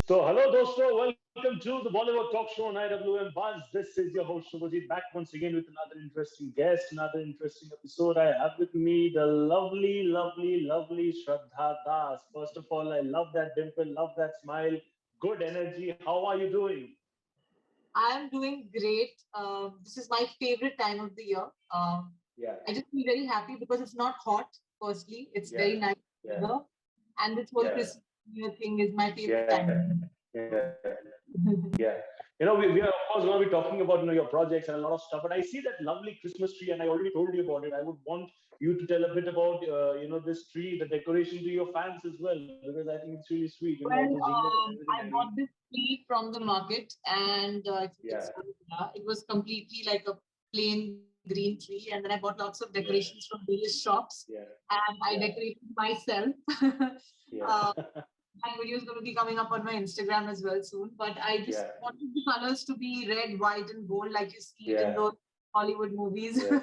Hello, dosto. Welcome to the Bollywood talk show on IWMBuzz. This is your host, Shubhajit, back once again with another interesting guest, another interesting episode. I have with me the lovely Shraddha Das. First of all, I love that dimple, love that smile, good energy. How are you doing? I am doing great. This is my favorite time of the year. Yeah, I just feel very happy because it's not hot. Firstly, it's yeah, very nice yeah, weather, and this whole yeah, Christmas New Year thing is my favorite yeah, time. yeah. Yeah. We are of course going to be talking about your projects and a lot of stuff. But I see that lovely Christmas tree, and I already told you about it. I would want you to tell a bit about this tree, the decoration to your fans as well, because I think it's really sweet. All Well, those jingles and everything. I I mean, bought this tree from the market, and yeah, it was completely like a plain green tree. And then I bought lots of decorations yeah, from various shops, yeah, and I yeah, decorated myself. yeah, My video is going to be coming up on my Instagram as well soon. But I just yeah, wanted the colors to be red, white, and gold, like you see it in yeah, those Hollywood movies. yeah,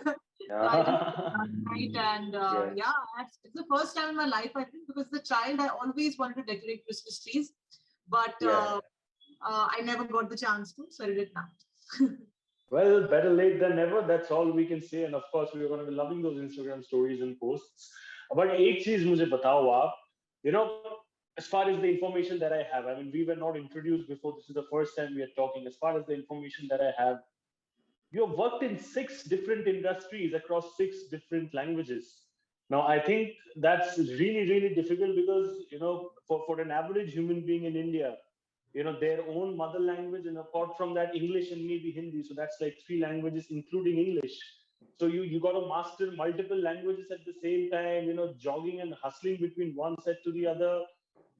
So I just right, and yeah, it's the first time in my life, I think, because as a child I always wanted to decorate Christmas trees, but yeah. I never got the chance to, so I did it now. Well, better late than never. That's all we can say. And of course, we are going to be loving those Instagram stories and posts. But एक चीज मुझे बताओ आप, you know, as far as the information that I have, I mean, we were not introduced before. This is the first time we are talking. As far as the information that I have, you have worked in six different industries across six different languages. Now, I think that's really difficult because, for an average human being in India, their own mother language, and apart from that, English and maybe Hindi. So that's like three languages, including English. So you got to master multiple languages at the same time, jogging and hustling between one set to the other.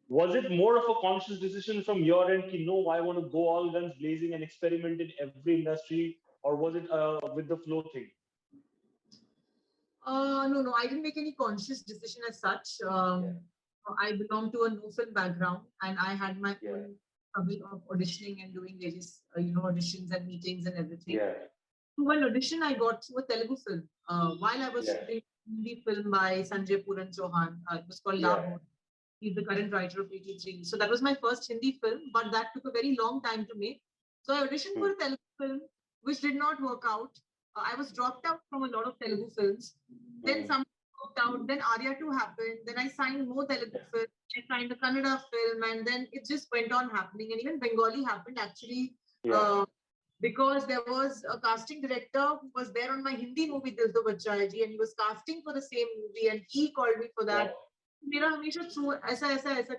Was it more of a conscious decision from your end, ki, no, I want to go all guns blazing and experiment in every industry, or was it with the flow thing? No, I didn't make any conscious decision as such. Yeah, I belong to a no film background, and I had my yeah, own hobby of auditioning and doing various, auditions and meetings and everything. yeah, To one audition, I got to a Telugu film. While I was yeah, shooting a Hindi film by Sanjay Puran Chauhan, it was called yeah. Labo. He's the current writer of 83. So that was my first Hindi film, but that took a very long time to make. So I auditioned Hmm. for a Telugu film, which did not work out. I was dropped out from a lot of Telugu films. Then Hmm. some worked out. Then Arya 2 happened. Then I signed more Telugu Yeah, films. I signed a Kannada film, and then it just went on happening. And even Bengali happened actually. yeah. Uh, because there was a casting director who was there on my Hindi movie Dil To Bachcha Hai Ji, and he was casting for the same movie, and he called me for that. Wow. मेरा हमेशा through ऐसा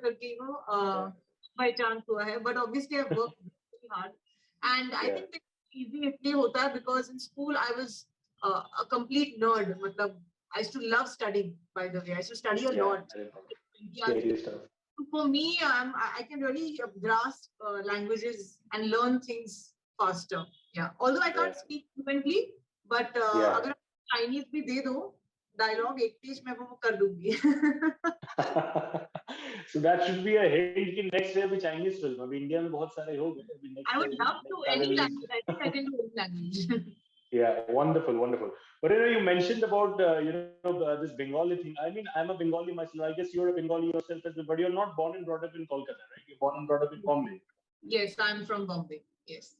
करके Yeah, bye chance हुआ है but obviously I work very hard and I yeah, think easy इसलिए होता है because in school I was a complete nerd मतलब I used to love studying by the way I used to study a yeah. Lot I remember. So Scary stuff. for me, I can really grasp languages and learn things faster. Yeah. Although I Yeah, can't speak fluently, but yeah. अगर Chinese भी दे दो, dialogue एक page में वो कर दूंगी. So that should be a hint कि next year भी Chinese film. अभी इंडिया में बहुत सारे हो गए. अभी next I year would भी love to next सारे any release. language. I think I can do any language. Yeah, wonderful, wonderful. But you mentioned about this Bengali thing. I mean, I'm a Bengali myself. I guess you're a Bengali yourself as well, but you're not born and brought up in Kolkata, right? You're born and brought up in Bombay. Yes, I'm from Bombay. Yes.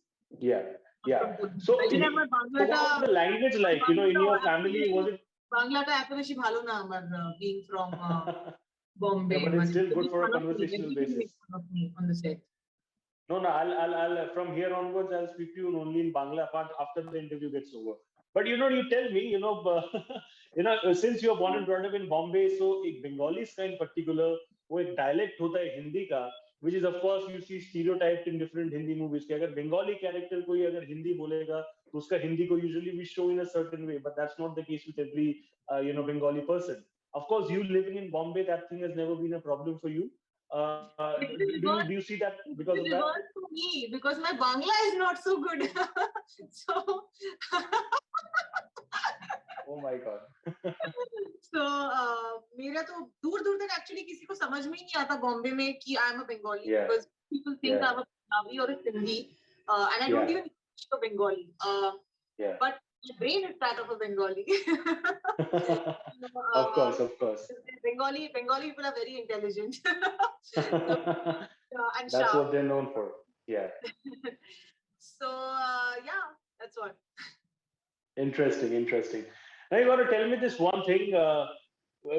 Yeah, I'm yeah. from Pune. So, Actually, আমার so what was বাংলাটা the language like? In বাংলাটা your এত family, বেশি was it? বাংলাটা এত বেশি ভালো না আমার being from Bombay. Yeah, but it's মানে still good খুবই for a খারাপ করি. conversational Everybody basis. makes fun of me on the set. No, no, from here onwards, I'll speak to you only in Bangla part after the interview gets over. But you tell me, since you're born and brought up in Bombay, so एक Bengali का in particular, वो एक dialect होता है हिंदी का, which is of course you see stereotyped in different Hindi movies. कि अगर Bengali character कोई अगर हिंदी बोलेगा, तो उसका हिंदी को usually we show in a certain way, but that's not the case with every Bengali person. Of course, you living in Bombay, that thing has never been a problem for you. Do you see that because It of will that? reverse to me because my Bangla is not so good. So Oh my God. so मेरा तो दूर दूर तक actually किसी को समझ में ही नहीं आता बॉम्बे में कि I am a Bengali Yeah, because people think I yeah, am a Punjabi और Sindhi and I don't yeah, even speak a Bengali. yeah. But my brain is that of a Bengali. Of uh, course, of course. Bengali people are very intelligent. So, and That's sharp. what they're known for. Yeah. So yeah, that's what. Interesting, interesting. Now you got to tell me this one thing.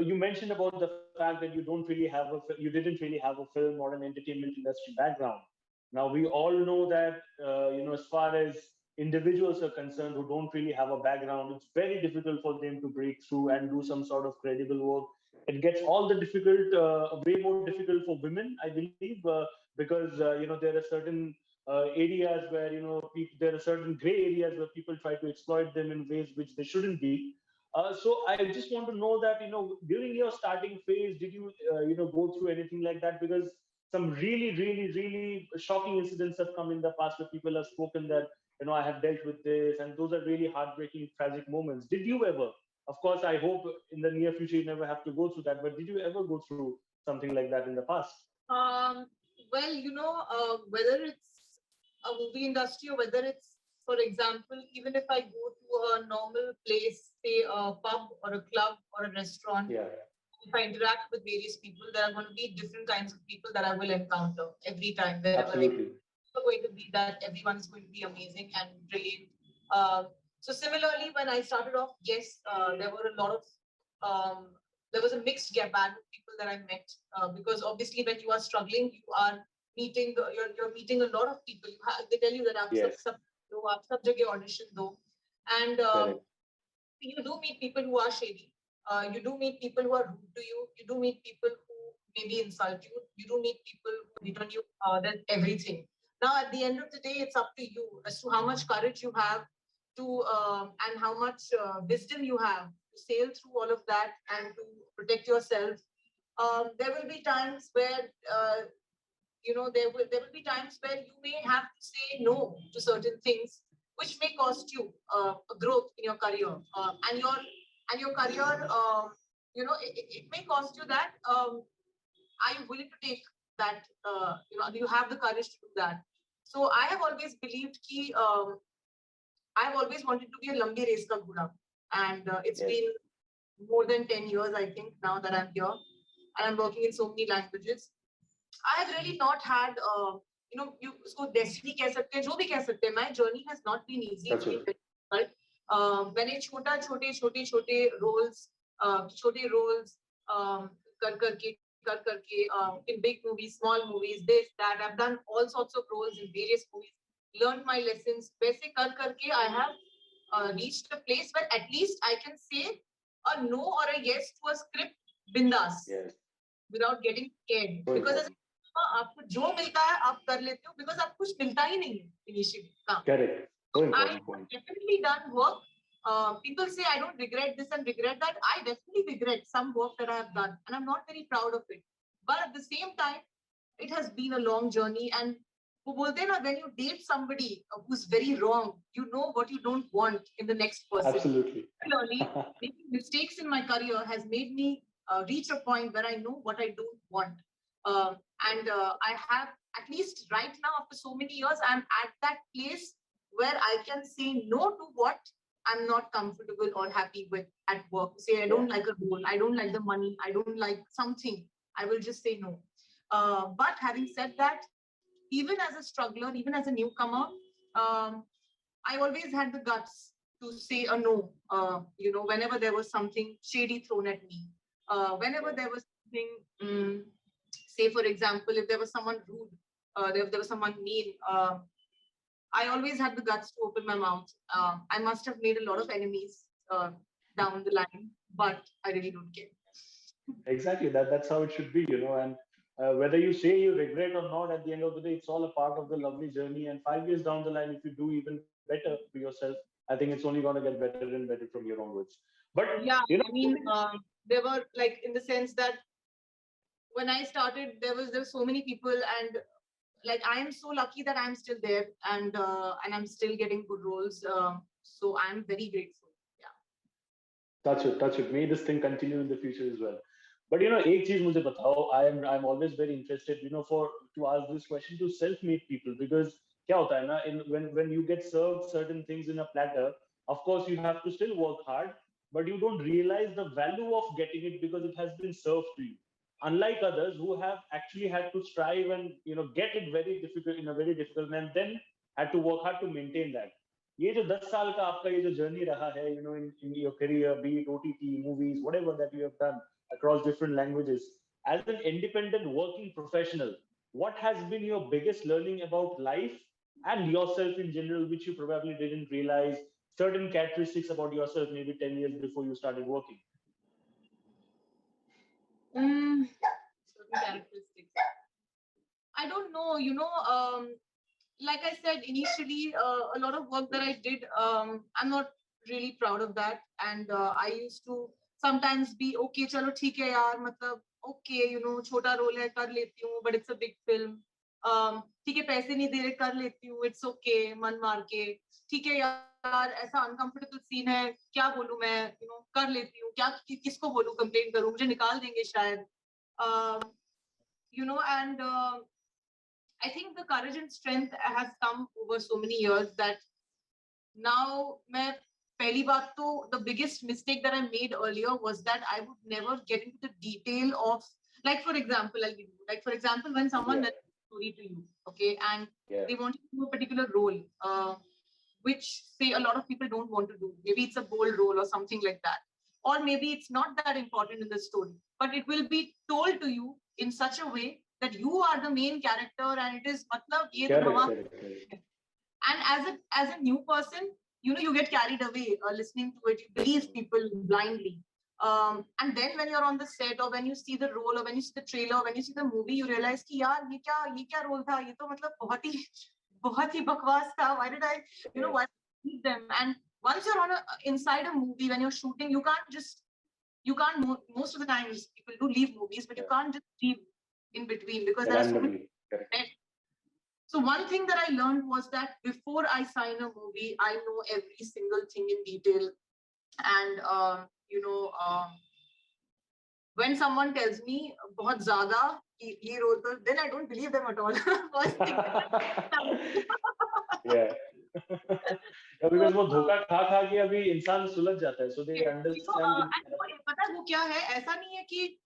You mentioned about the fact that you didn't really have a film or an entertainment industry background. Now we all know that as far as individuals are concerned who don't really have a background, it's very difficult for them to break through and do some sort of credible work. It gets all the difficult, way more difficult for women, I believe, because there are certain areas where there are certain gray areas where people try to exploit them in ways which they shouldn't be. So I just want to know that during your starting phase, did you go through anything like that? Because some really, really, really shocking incidents have come in the past where people have spoken that I have dealt with this, and those are really heartbreaking, tragic moments. Did you ever? Of course, I hope in the near future you never have to go through that. But did you ever go through something like that in the past? Um, well, whether it's a movie industry or whether it's, for example, even if I go to a normal place, say a pub or a club or a restaurant, Yeah, if I interact with various people, there are going to be different kinds of people that I will encounter every time, wherever I go. absolutely. It's not going to be that everyone is going to be amazing and brilliant. Um, so similarly, when I started off, yes, there were a lot of um, there was a mixed bag of people that I met because obviously when you are struggling, you are you're meeting a lot of people. They tell you that Yes, आप सब जगह audition दो, and correct. you do meet people who are shady. You do meet people who are rude to you. You do meet people who maybe insult you. You do meet people who hit on you. That's everything. Now, at the end of the day, it's up to you as to how much courage you have to and how much wisdom you have to sail through all of that and to protect yourself. There will be times where there will be times where you may have to say no to certain things which may cost you a growth in your career and your career it may cost you that are you willing to take that you have the courage to do that. So I have always believed ki I have always wanted to be a lambi race ka ghoda, and it's Yes, been more than 10 years I think now that I'm here and I'm working in so many languages. I have really not had, you उसको destiny कह सकते हैं, जो भी कह सकते हैं. My journey has not been easy. that's It's it. been very difficult. मैंने छोटे roles, छोटे roles कर करके in big movies, small movies, this that. I've done all sorts of roles in various movies. Learned my lessons. वैसे कर करके I have reached a place where at least I can say a no or a yes to a script bindas Yes, without getting scared. so Because important. आपको जो मिलता है आप कर लेते हो because आपको कुछ मिलता ही नहीं है initially काम. Correct. So I important have point. definitely done work. People say I don't regret this and regret that. I definitely regret some work that I have done, and I'm not very proud of it. But at the same time, it has been a long journey. And वो बोलते हैं ना, when you date somebody who's very wrong, you know what you don't want in the next person. Absolutely. Clearly, making mistakes in my career has made me reach a point where I know what I don't want. And I have, at least right now, after so many years, I'm at that place where I can say no to what I'm not comfortable or happy with at work. Say, I Yeah. don't like a role, I don't like the money, I don't like something, I will just say no. But having said that, even as a struggler, even as a newcomer, um, I always had the guts to say a no. Whenever there was something shady thrown at me, whenever there was something, say for example, if there was someone rude, if there was someone mean, I always had the guts to open my mouth. I must have made a lot of enemies down the line, but I really don't care. Exactly. That's how it should be, And whether you say you regret or not, at the end of the day, it's all a part of the lovely journey. And 5 years down the line, if you do even better for yourself, I think it's only going to get better and better from here onwards. But Yeah, I mean, there were like in the sense that when I started, there were so many people, and like I am so lucky that I'm still there, and I'm still getting good roles. So I'm very grateful. Yeah. touch it. May this thing continue in the future as well. But एक चीज मुझे बताओ. I'm always very interested, for to ask this question to self-made people, because क्या होता है ना, when you get served certain things in a platter, of course you have to still work hard, but you don't realize the value of getting it because it has been served to you. unlike others who have actually had to strive and get it very difficult in a very difficult, and then had to work hard to maintain that. ये जो 10 साल का आपका ये जो journey रहा है, in your career, be it OTT, movies, whatever that you have done across different languages, as an independent working professional, what has been your biggest learning about life and yourself in general, which you probably didn't realize, certain characteristics about yourself maybe 10 years before you started working? Certain characteristics. I don't know, like I said initially, a lot of work that I did, I'm not really proud of that. And I used to sometimes be okay, chalo theek hai yaar, matlab, okay, chota role hai, kar leti hu, but it's a big film. ठीक है, पैसे नहीं दे रहे, कर लेती हूँ, it's okay, मन मार के, ठीक है यार, ऐसा uncomfortable scene है, क्या बोलूं मैं, कर लेती हूँ, क्या किसको बोलूं, complain करूं, मुझे निकाल देंगे शायद, and I think the courage and strength has come over so many years that now, the biggest mistake that I made earlier was that I would never get into the detail of, like, for example, I'll give you, like, for example, when someone narrates a story to you, okay, and they want to do a particular role, which, say, a lot of people don't want to do. Maybe it's a bold role or something like that. Or maybe it's not that important in the story, but it will be told to you in such a way that you are the main character and it is, matlab, ye Correct. and as a new person, you get carried away listening to it, you believe people blindly, and then when you're on the set, or when you see the role, or when you see the trailer, or when you see the movie, you realize ki yaar ye kya role tha, ye to matlab bahut hi bakwas tha, why did I why did I meet them? And once you're inside a movie, when you're shooting, you can't most of the times people do leave movies, but you can't just leave in between because there are so many. So one thing that I learned was that before I sign a movie, I know every single thing in detail. And, when someone tells me, bahut zyada, ye role, then I don't believe them at all. First thing. Yeah. Because वो धोखा खा के अभी इंसान सुलझ जाता है, so they understand. पता है वो क्या है, ऐसा नहीं है कि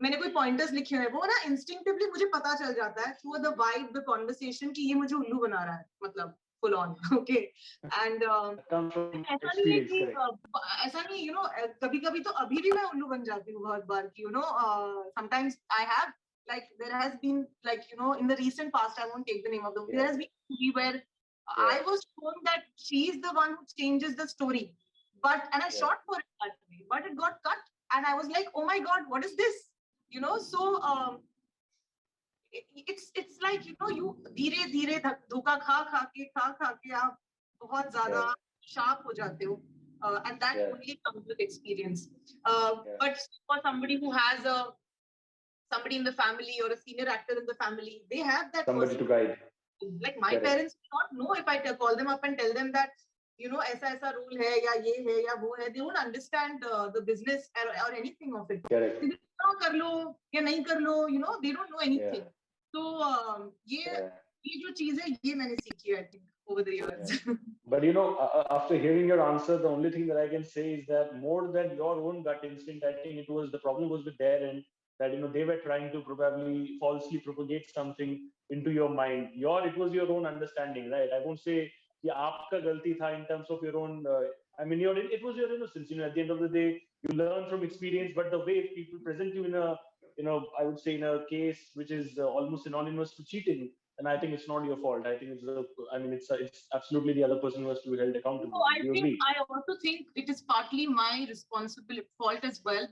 मैंने कोई पॉइंटर्स लिखे हुए, वो ना इंस्टिंक्टिवली मुझे पता चल जाता है through the vibe, the conversation, कि ये मुझे उल्लू बना रहा है, मतलब फुल ऑन, ओके। एंड ऐसा नहीं है कि ऐसा नहीं, कभी कभी तो अभी भी मैं उल्लू बन जाती हूँ बहुत बार, कि sometimes I have, like, there has been, like, in the recent past, I won't take the name of the movie, there has been a movie where I was told that she is the one who changes the story, and I shot for it that way, but it got cut, and I was like, oh my god, what is this? So it's like, you धीरे-धीरे धोखा खा के आप बहुत ज़्यादा sharp हो जाते हो, and that only comes with experience. But for somebody who has somebody in the family or a senior actor in the family, they have that somebody to guide. Like my parents do not know if I call them up and tell them that ऐसा rule है या ये है या वो है, they won't understand the business or anything of it. Correct. कर लो या नहीं कर लो, they don't know anything. So ये जो चीज है, ये मैंने सीखी, I think, over the years. But after hearing your answer, the only thing that I can say is that more than your own gut instinct, I think the problem was with their end, that they were trying to probably falsely propagate something into your mind. It was your own understanding, right? I won't say कि आपका गलती था in terms of your own. I mean, it was your innocence. At the end of the day, you learn from experience. But the way people present you in a, I would say in a case which is almost synonymous to cheating, and I think it's not your fault. I think it's absolutely the other person who has to be held accountable. No, I also think it is partly my fault as well,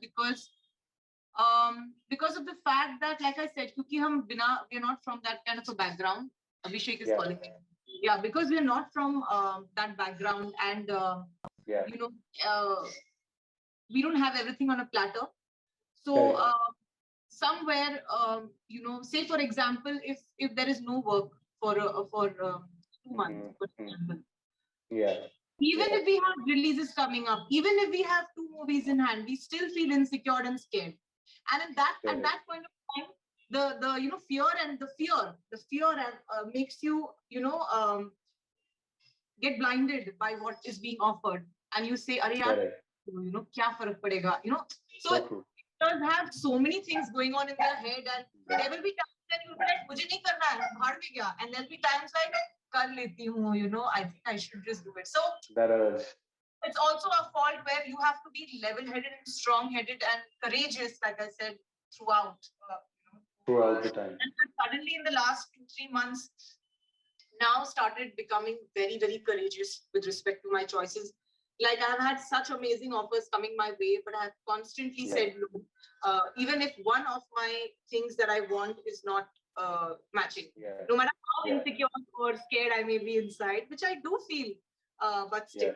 because of the fact that, like I said, because we're not from that kind of a background. Abhishek is calling me. Yeah, because we're not from that background, and we don't have everything on a platter. So somewhere, say for example, if there is no work for 2 months, for example. Even if we have releases coming up, even if we have 2 movies in hand, we still feel insecure and scared. And at that point of time, the fear makes you get blinded by what is being offered, and you say, "Arey yaar, kya farak padega?" So Actors have so many things going on in their head, and there will be times when you'll be like, "मुझे नहीं करना है, भाड़ में क्या?" And there'll be times like, "कर लेती हूँ, you know, I think I should just do it." So that urge. it's also a fault where you have to be level-headed and strong-headed and courageous, like I said, throughout. Throughout the time. And suddenly, in the last 2-3 months, now started becoming very, very courageous with respect to my choices. Like I've had such amazing offers coming my way, but I've constantly said no. Even if one of my things that I want is not matching, no matter how insecure or scared I may be inside, which I do feel, but still.